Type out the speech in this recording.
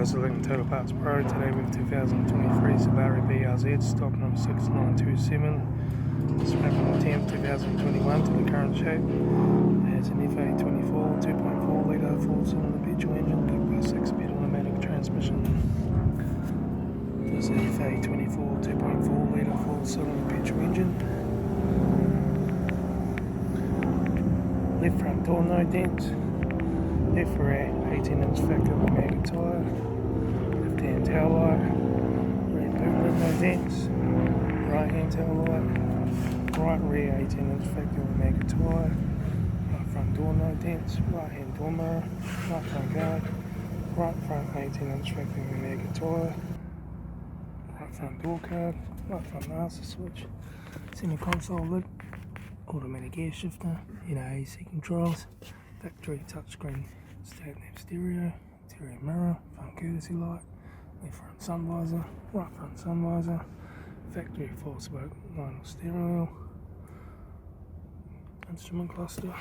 Select Total Parts Pro today with 2023 Subaru BRZ stock number 6927. It's November 10th 2021 to the current shape. It's an FA24 2.4 litre 4-cylinder petrol engine kicked by 6-speed automatic transmission. This is an FA24 2.4 litre 4-cylinder petrol engine. Left front door no dents. Left rear 18-inch factory mega tyre. Left hand tail light. Rear boot lid no dents. Right hand tail light. Right rear 18-inch factory mega tyre. Right front door no dents. Right hand door mirror. Right front guard. Right front 18-inch factory mega tyre. Right front door card. Right front master switch. Center console lid. Automatic air shifter. AC controls. Factory touchscreen satnav stereo, interior mirror, front courtesy light, left front sun visor, right front sun visor, factory 4-spoke vinyl steering wheel, instrument cluster.